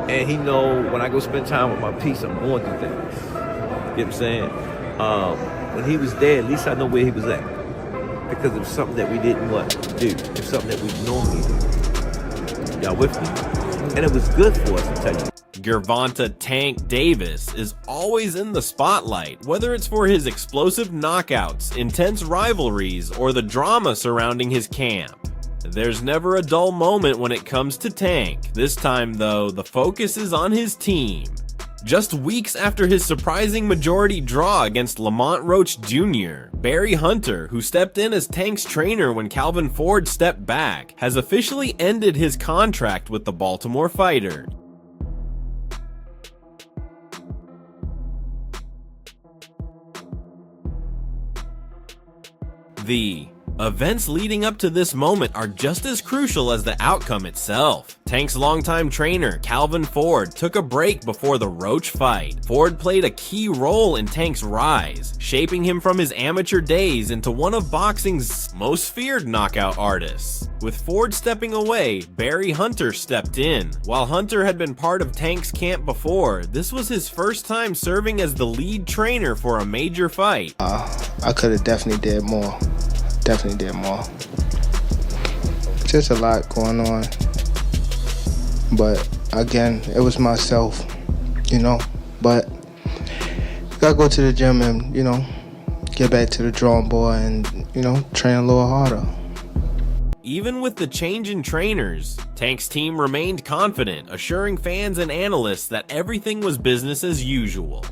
And he know when I go spend time with my peace, I'm going through things. You know what I'm saying? When he was there, at least I know where he was at. Because it was something that we didn't do. It was something that we normally do. Y'all with me? And it was good for us, to tell you. Gervonta "Tank" Davis is always in the spotlight, whether it's for his explosive knockouts, intense rivalries, or the drama surrounding his camp. There's never a dull moment when it comes to Tank. This time, though, the focus is on his team. Just weeks after his surprising majority draw against Lamont Roach Jr., Barry Hunter, who stepped in as Tank's trainer when Calvin Ford stepped back, has officially ended his contract with the Baltimore fighter. The events leading up to this moment are just as crucial as the outcome itself. Tank's longtime trainer, Calvin Ford, took a break before the Roach fight. Ford played a key role in Tank's rise, shaping him from his amateur days into one of boxing's most feared knockout artists. With Ford stepping away, Barry Hunter stepped in. While Hunter had been part of Tank's camp before, this was his first time serving as the lead trainer for a major fight. I could have definitely did more. Just a lot going on. But again, it was myself, you know. But gotta go to the gym and, you know, get back to the drawing board and, you know, train a little harder. Even with the change in trainers, Tank's team remained confident, assuring fans and analysts that everything was business as usual.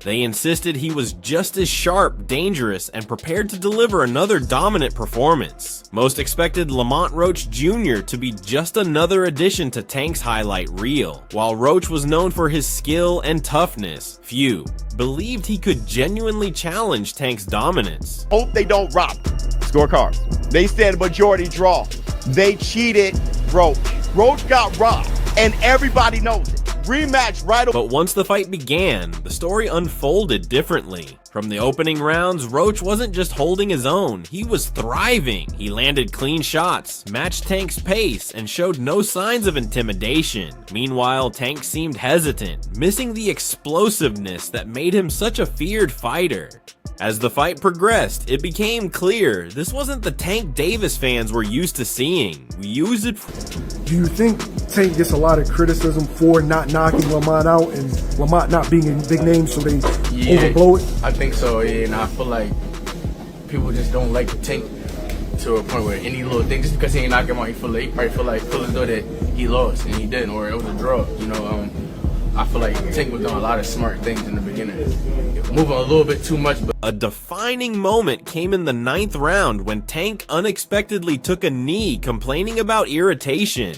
They insisted he was just as sharp, dangerous, and prepared to deliver another dominant performance. Most expected Lamont Roach Jr. to be just another addition to Tank's highlight reel. While Roach was known for his skill and toughness, few believed he could genuinely challenge Tank's dominance. Hope they don't rob scorecards. They said majority draw. They cheated Roach. Roach got robbed, and everybody knows it. Rematch right away. But once the fight began, the story unfolded differently. From the opening rounds, Roach wasn't just holding his own, he was thriving. He landed clean shots, matched Tank's pace, and showed no signs of intimidation. Meanwhile, Tank seemed hesitant, missing the explosiveness that made him such a feared fighter. As the fight progressed, it became clear this wasn't the Tank Davis fans we're used to seeing. We use it. Do you think Tank gets a lot of criticism for not knocking Lamont out and Lamont not being a big name, so they overblow it? I think so, yeah, and I feel like people just don't like Tank to a point where any little thing, just because he ain't knocking him out, he probably feel as though that he lost, and he didn't, or it was a draw, you know. I feel like Tank was doing a lot of smart things in the beginning. Moving a little bit too much. But a defining moment came in the 9th round when Tank unexpectedly took a knee, complaining about irritation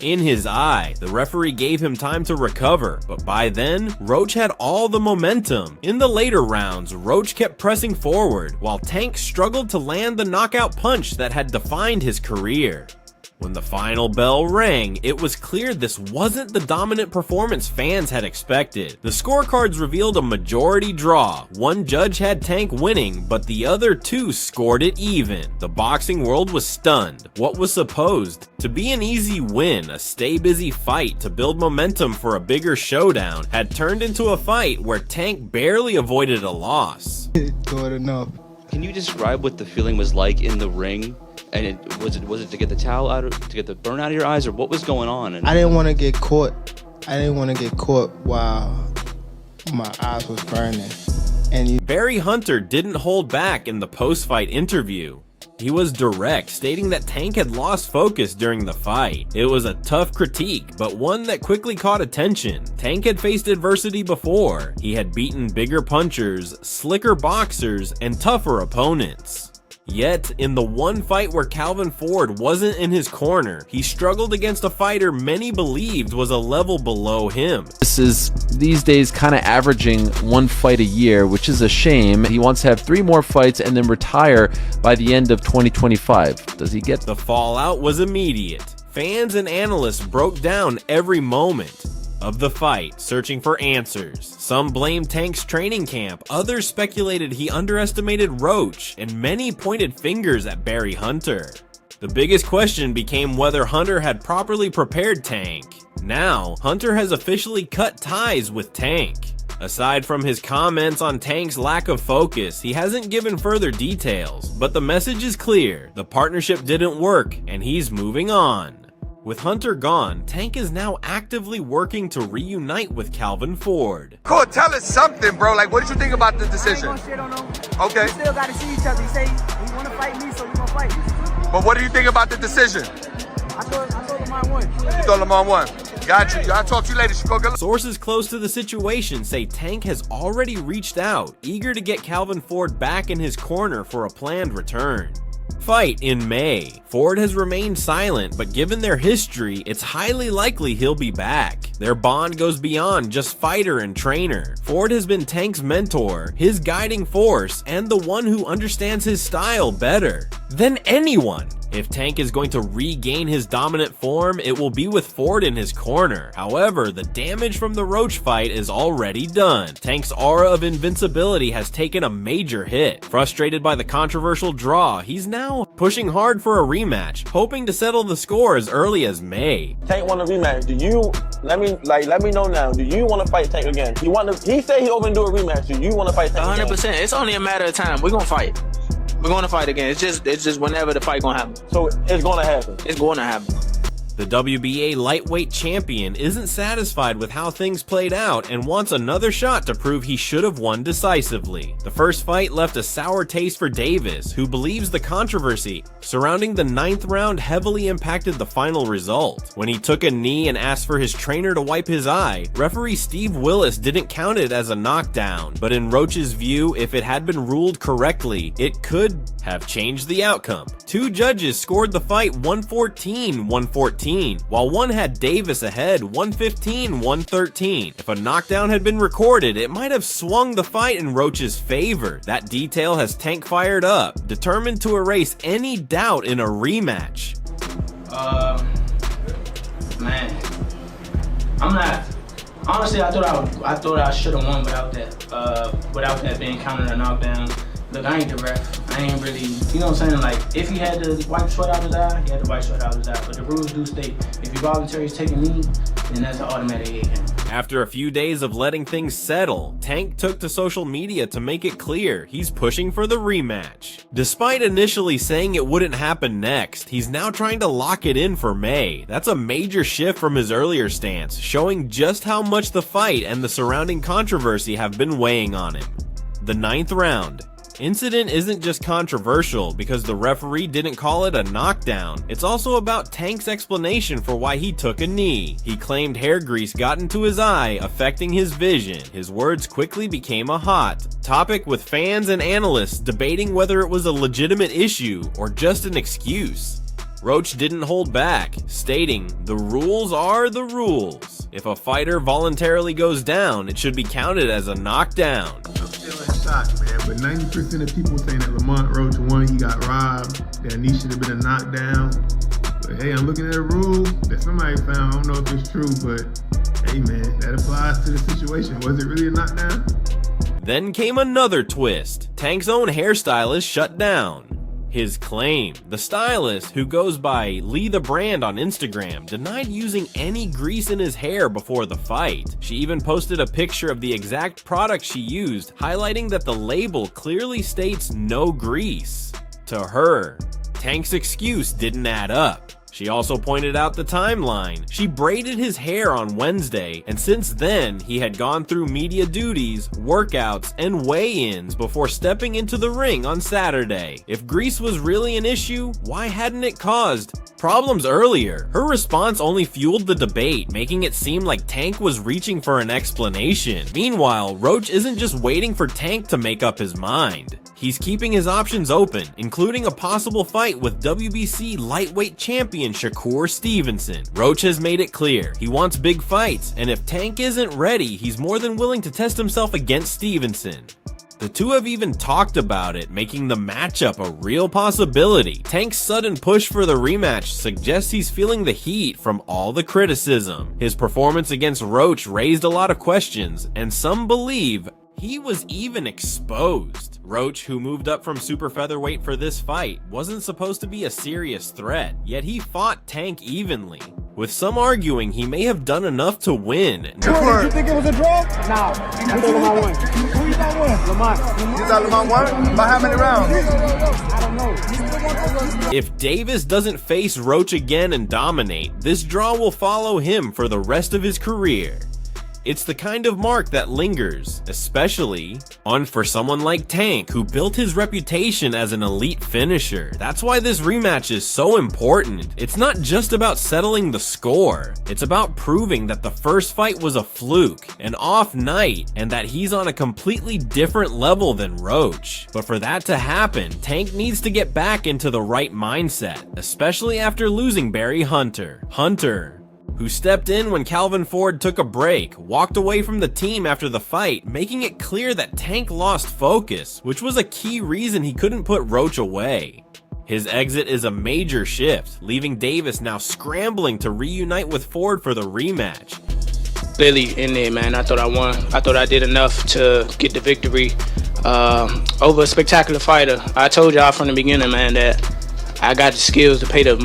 in his eye. The referee gave him time to recover, but by then, Roach had all the momentum. In the later rounds, Roach kept pressing forward, while Tank struggled to land the knockout punch that had defined his career. When the final bell rang, it was clear this wasn't the dominant performance fans had expected. The scorecards revealed a majority draw. One judge had Tank winning, but the other two scored it even. The boxing world was stunned. What was supposed to be an easy win, a stay-busy fight to build momentum for a bigger showdown, had turned into a fight where Tank barely avoided a loss. Good enough. Can you describe what the feeling was like in the ring? And was it to get the towel out, to get the burn out of your eyes, or what was going on? I didn't want to get caught. While my eyes was burning. And Barry Hunter didn't hold back in the post-fight interview. He was direct, stating that Tank had lost focus during the fight. It was a tough critique, but one that quickly caught attention. Tank had faced adversity before. He had beaten bigger punchers, slicker boxers, and tougher opponents. Yet, in the one fight where Calvin Ford wasn't in his corner, he struggled against a fighter many believed was a level below him. This is, these days, kind of averaging one fight a year, which is a shame. He wants to have 3 more fights and then retire by the end of 2025. Does he get... The fallout was immediate. Fans and analysts broke down every moment of the fight, searching for answers. Some blamed Tank's training camp, others speculated he underestimated Roach, and many pointed fingers at Barry Hunter. The biggest question became whether Hunter had properly prepared Tank. Now, Hunter has officially cut ties with Tank. Aside from his comments on Tank's lack of focus, he hasn't given further details, but the message is clear. The partnership didn't work, and he's moving on. With Hunter gone, Tank is now actively working to reunite with Calvin Ford. Cool, tell us something, bro. Like, what did you think about the decision? I ain't gonna shit on him. Okay. We still gotta see each other. He say he wanna fight me, so we gonna fight. But what do you think about the decision? I thought Lamont won. You thought Lamont won. Got you. I'll talk to you later, Chicago. Sources close to the situation say Tank has already reached out, eager to get Calvin Ford back in his corner for a planned return. Fight in May. Ford has remained silent, but given their history, it's highly likely he'll be back. Their bond goes beyond just fighter and trainer. Ford has been Tank's mentor, his guiding force, and the one who understands his style better than anyone. If Tank is going to regain his dominant form, it will be with Ford in his corner. However, the damage from the Roach fight is already done. Tank's aura of invincibility has taken a major hit. Frustrated by the controversial draw, he's now pushing hard for a rematch, hoping to settle the score as early as May. Tank want a rematch. Do you let me know now? Do you want to fight Tank again? He said he open to do a rematch. Do you want to fight Tank 100%. again? It's only a matter of time. We're gonna fight. We're gonna fight again. It's just whenever the fight gonna happen. So it's gonna happen. It's going to happen. The WBA lightweight champion isn't satisfied with how things played out and wants another shot to prove he should have won decisively. The first fight left a sour taste for Davis, who believes the controversy surrounding the 9th round heavily impacted the final result. When he took a knee and asked for his trainer to wipe his eye, referee Steve Willis didn't count it as a knockdown, but in Roach's view, if it had been ruled correctly, it could have changed the outcome. Two judges scored the fight 114-114. While one had Davis ahead 115-113. If a knockdown had been recorded, it might have swung the fight in Roach's favor. That detail has Tank fired up, determined to erase any doubt in a rematch. Man, I'm not. Honestly, I thought I should have won without that being counted a knockdown. Look, I ain't the ref. I ain't really, you know what I'm saying? Like, if he had to wipe sweat out his eye, he had to wipe sweat out his eye. But the rules do state, if you voluntarily take a knee, then that's an automatic 8 count. After a few days of letting things settle, Tank took to social media to make it clear he's pushing for the rematch. Despite initially saying it wouldn't happen next, he's now trying to lock it in for May. That's a major shift from his earlier stance, showing just how much the fight and the surrounding controversy have been weighing on him. The 9th round. Incident isn't just controversial because the referee didn't call it a knockdown. It's also about Tank's explanation for why he took a knee. He claimed hair grease got into his eye, affecting his vision. His words quickly became a hot topic, with fans and analysts debating whether it was a legitimate issue or just an excuse. Roach didn't hold back, stating, "The rules are the rules. If a fighter voluntarily goes down, it should be counted as a knockdown." I'm still in shock, man, but 90% of people saying that Lamont Roach won, he got robbed, that knee should have been a knockdown. But hey, I'm looking at a rule that somebody found. I don't know if it's true, but hey man, that applies to the situation. Was it really a knockdown? Then came another twist. Tank's own hairstylist shut down his claim. The stylist, who goes by Lee the Brand on Instagram, denied using any grease in his hair before the fight. She even posted a picture of the exact product she used, highlighting that the label clearly states no grease. To her, Tank's excuse didn't add up. She also pointed out the timeline. She braided his hair on Wednesday, and since then, he had gone through media duties, workouts, and weigh-ins before stepping into the ring on Saturday. If grease was really an issue, why hadn't it caused problems earlier? Her response only fueled the debate, making it seem like Tank was reaching for an explanation. Meanwhile, Roach isn't just waiting for Tank to make up his mind. He's keeping his options open, including a possible fight with WBC lightweight champion Shakur Stevenson. Roach has made it clear he wants big fights, and if Tank isn't ready, he's more than willing to test himself against Stevenson. The two have even talked about it, making the matchup a real possibility. Tank's sudden push for the rematch suggests he's feeling the heat from all the criticism. His performance against Roach raised a lot of questions, and some believe he was even exposed. Roach, who moved up from super featherweight for this fight, wasn't supposed to be a serious threat, yet he fought Tank evenly. With some arguing, he may have done enough to win. Did you think it was a draw? No. I thought Lamont won. Who you thought won? Lamont. You thought Lamont won? By how many rounds? I don't know. If Davis doesn't face Roach again and dominate, this draw will follow him for the rest of his career. It's the kind of mark that lingers, especially for someone like Tank, who built his reputation as an elite finisher. That's why this rematch is so important. It's not just about settling the score, it's about proving that the first fight was a fluke, an off night, and that he's on a completely different level than Roach. But for that to happen, Tank needs to get back into the right mindset, especially after losing Barry Hunter, who stepped in when Calvin Ford took a break, walked away from the team after the fight, making it clear that Tank lost focus, which was a key reason he couldn't put Roach away. His exit is a major shift, leaving Davis now scrambling to reunite with Ford for the rematch. Clearly in there, man, I thought I won. I thought I did enough to get the victory over a spectacular fighter. I told y'all from the beginning, man, that I got the skills to pay the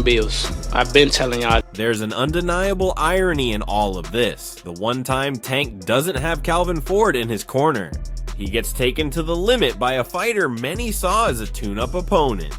bills. I've been telling y'all. There's an undeniable irony in all of this. The one time Tank doesn't have Calvin Ford in his corner. He gets taken to the limit by a fighter many saw as a tune-up opponent.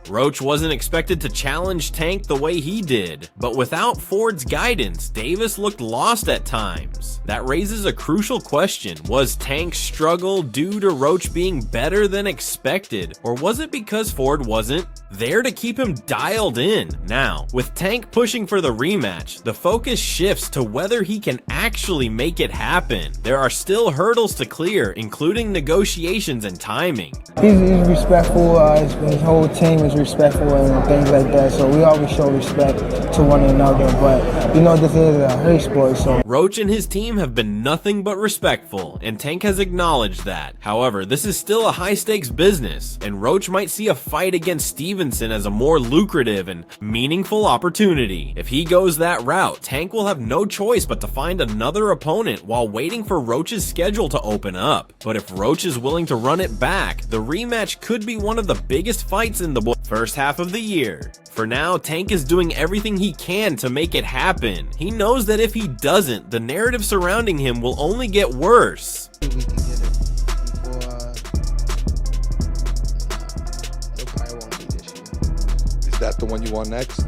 Roach wasn't expected to challenge Tank the way he did, but without Ford's guidance, Davis looked lost at times. That raises a crucial question. Was Tank's struggle due to Roach being better than expected, or was it because Ford wasn't there to keep him dialed in? Now, with Tank pushing for the rematch, the focus shifts to whether he can actually make it happen. There are still hurdles to clear, including negotiations and timing. He's respectful, his whole team is respectful and things like that, so we always show respect to one another, but you know this is a hurt sport, so. Roach and his team have been nothing but respectful, and Tank has acknowledged that. However, this is still a high-stakes business, and Roach might see a fight against Stevenson as a more lucrative and meaningful opportunity. If he goes that route, Tank will have no choice but to find another opponent while waiting for Roach's schedule to open up. But if Roach is willing to run it back, the rematch could be one of the biggest fights in the first half of the year. For now, Tank is doing everything he can to make it happen. He knows that if he doesn't, the narrative surrounding him will only get worse. We can get it before, it probably won't be this year. Is that the one you want next?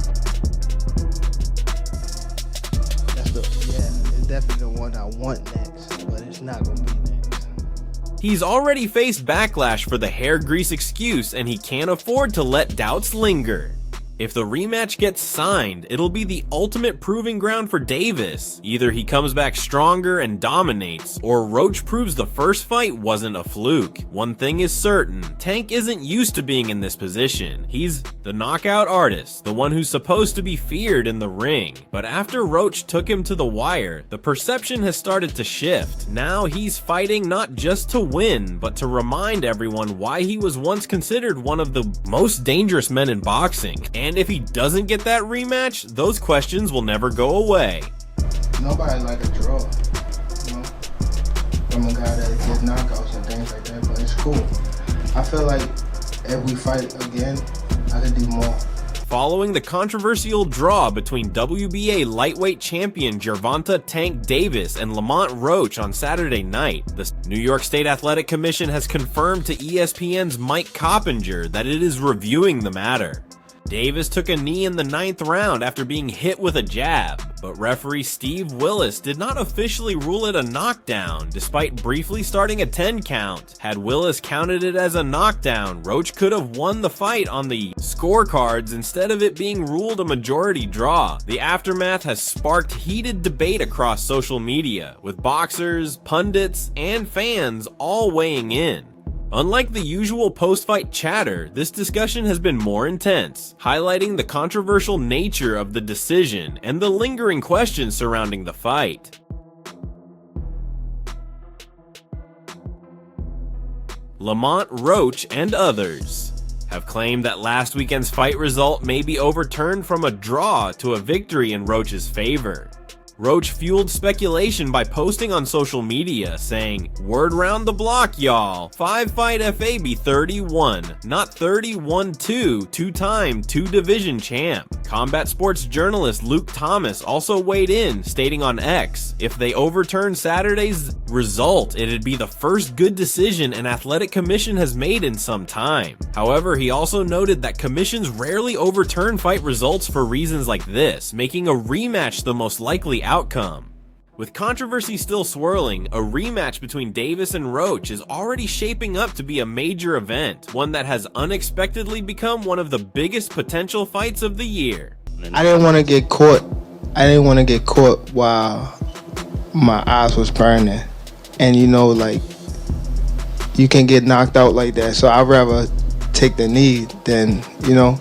It's definitely the one I want next, but it's not gonna be next. He's already faced backlash for the hair grease excuse, and he can't afford to let doubts linger. If the rematch gets signed, it'll be the ultimate proving ground for Davis. Either he comes back stronger and dominates, or Roach proves the first fight wasn't a fluke. One thing is certain, Tank isn't used to being in this position. He's the knockout artist, the one who's supposed to be feared in the ring. But after Roach took him to the wire, the perception has started to shift. Now he's fighting not just to win, but to remind everyone why he was once considered one of the most dangerous men in boxing. And if he doesn't get that rematch, those questions will never go away. Nobody like a draw, you know, from a guy that gets knockouts and things like that, but it's cool. I feel like if we fight again, I could do more. Following the controversial draw between WBA lightweight champion Gervonta "Tank" Davis and Lamont Roach on Saturday night, the New York State Athletic Commission has confirmed to ESPN's Mike Coppinger that it is reviewing the matter. Davis took a knee in the 9th round after being hit with a jab, but referee Steve Willis did not officially rule it a knockdown, despite briefly starting a 10 count. Had Willis counted it as a knockdown, Roach could have won the fight on the scorecards instead of it being ruled a majority draw. The aftermath has sparked heated debate across social media, with boxers, pundits, and fans all weighing in. Unlike the usual post-fight chatter, this discussion has been more intense, highlighting the controversial nature of the decision and the lingering questions surrounding the fight. Lamont Roach and others have claimed that last weekend's fight result may be overturned from a draw to a victory in Roach's favor. Roach fueled speculation by posting on social media saying, "Word round the block, y'all. 5-fight FAB 31, not 31-2, two-time, two-division champ." Combat sports journalist Luke Thomas also weighed in, stating on X, "If they overturn Saturday's result, it'd be the first good decision an athletic commission has made in some time." However, he also noted that commissions rarely overturn fight results for reasons like this, making a rematch the most likely outcome. With controversy still swirling, a rematch between Davis and Roach is already shaping up to be a major event, one that has unexpectedly become one of the biggest potential fights of the year. I didn't want to get caught. I didn't want to get caught while my eyes was burning. And you know, like, you can get knocked out like that. So I'd rather take the knee than, you know.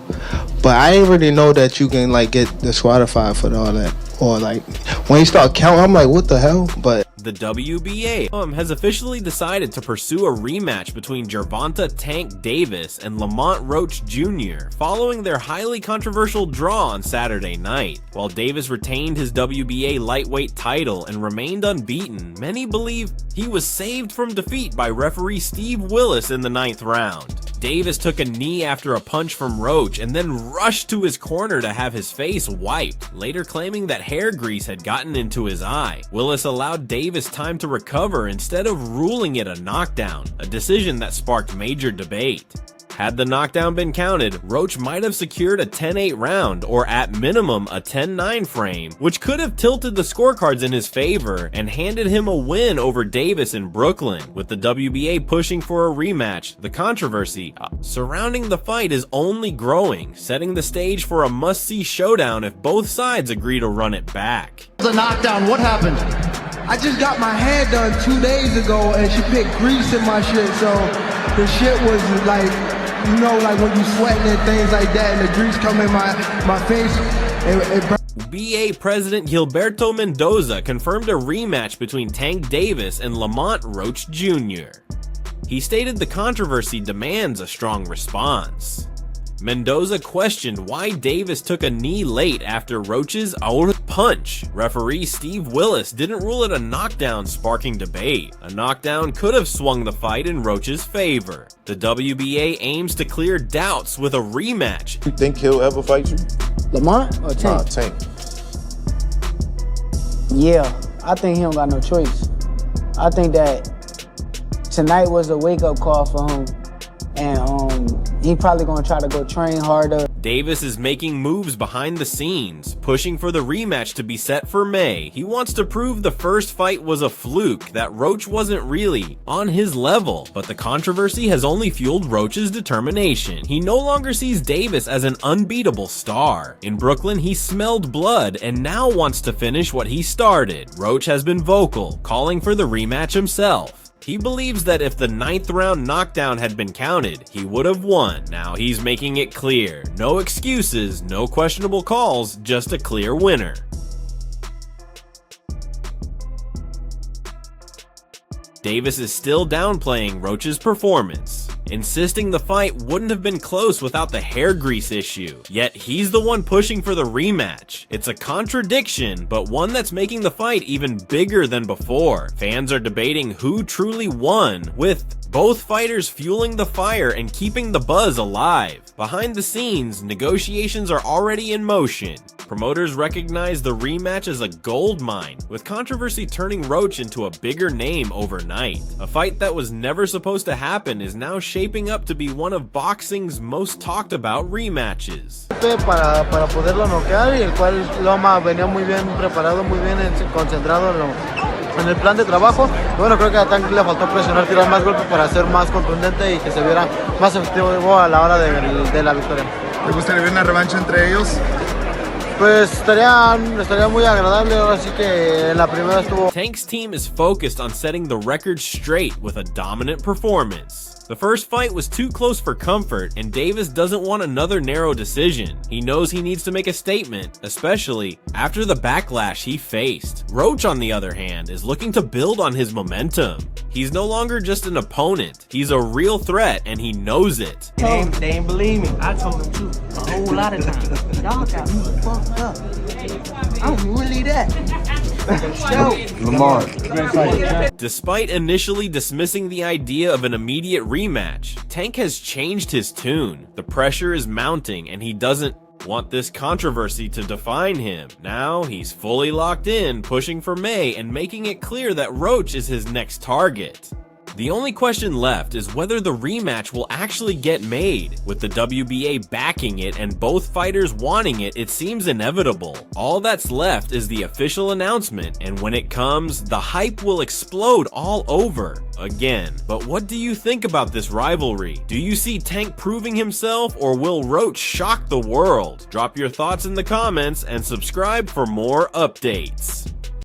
But I didn't really know that you can, like, get disqualified for all that. Or, like, when you start counting, I'm like, what the hell? But the WBA has officially decided to pursue a rematch between Gervonta "Tank" Davis and Lamont Roach Jr. following their highly controversial draw on Saturday night. While Davis retained his WBA lightweight title and remained unbeaten, many believe he was saved from defeat by referee Steve Willis in the 9th round. Davis took a knee after a punch from Roach and then rushed to his corner to have his face wiped, later claiming that hair grease had gotten into his eye. Willis allowed Davis time to recover instead of ruling it a knockdown, a decision that sparked major debate. Had the knockdown been counted, Roach might have secured a 10-8 round, or at minimum a 10-9 frame, which could have tilted the scorecards in his favor and handed him a win over Davis in Brooklyn. With the WBA pushing for a rematch, the controversy surrounding the fight is only growing, setting the stage for a must-see showdown if both sides agree to run it back. The knockdown, what happened? I just got my hair done 2 days ago and she picked grease in my shit, so the shit was like, you know, like when you sweating and things like that and the grease come in my face. BA President Gilberto Mendoza confirmed a rematch between Tank Davis and Lamont Roach Jr. He stated the controversy demands a strong response. Mendoza questioned why Davis took a knee late after Roach's punch. Referee Steve Willis didn't rule it a knockdown, sparking debate. A knockdown could have swung the fight in Roach's favor. The WBA aims to clear doubts with a rematch. You think he'll ever fight you? Lamont or Tank? Tank. Yeah, I think he don't got no choice. I think that tonight was a wake-up call for him. And he probably gonna try to go train harder. Davis is making moves behind the scenes, pushing for the rematch to be set for May. He wants to prove the first fight was a fluke, that Roach wasn't really on his level, but the controversy has only fueled Roach's determination. He no longer sees Davis as an unbeatable star. In Brooklyn, he smelled blood and now wants to finish what he started. Roach has been vocal, calling for the rematch himself. He believes that if the 9th round knockdown had been counted, he would have won. Now he's making it clear. No excuses, no questionable calls, just a clear winner. Davis is still downplaying Roach's performance, insisting the fight wouldn't have been close without the hair grease issue. Yet he's the one pushing for the rematch. It's a contradiction, but one that's making the fight even bigger than before. Fans are debating who truly won, with both fighters fueling the fire and keeping the buzz alive. Behind the scenes, negotiations are already in motion. Promoters recognize the rematch as a gold mine, with controversy turning Roach into a bigger name overnight. A fight that was never supposed to happen is now shaping up to be one of boxing's most talked about rematches. Para poderlo noquear, y el cual Loma venía muy bien preparado, muy bien concentrado en el plan de trabajo. Bueno, creo que a Tank le faltó presionar, tirar más golpes para ser más contundente y que se viera más efectivo a la hora de la victoria. ¿Te gustaría ver una revancha entre ellos? Pues estaría muy agradable, ahora sí que en la primera estuvo. Tank's team is focused on setting the record straight with a dominant performance. The first fight was too close for comfort, and Davis doesn't want another narrow decision. He knows he needs to make a statement, especially after the backlash he faced. Roach, on the other hand, is looking to build on his momentum. He's no longer just an opponent, he's a real threat, and he knows it. They ain't believe me. I told them too, a whole lot of times. Y'all got me fucked up. I'm really that. Lamont. Despite initially dismissing the idea of an immediate rematch, Tank has changed his tune. The pressure is mounting and he doesn't want this controversy to define him. Now he's fully locked in, pushing for May and making it clear that Roach is his next target. The only question left is whether the rematch will actually get made. With the WBA backing it and both fighters wanting it, it seems inevitable. All that's left is the official announcement, and when it comes, the hype will explode all over again. But what do you think about this rivalry? Do you see Tank proving himself, or will Roach shock the world? Drop your thoughts in the comments and subscribe for more updates.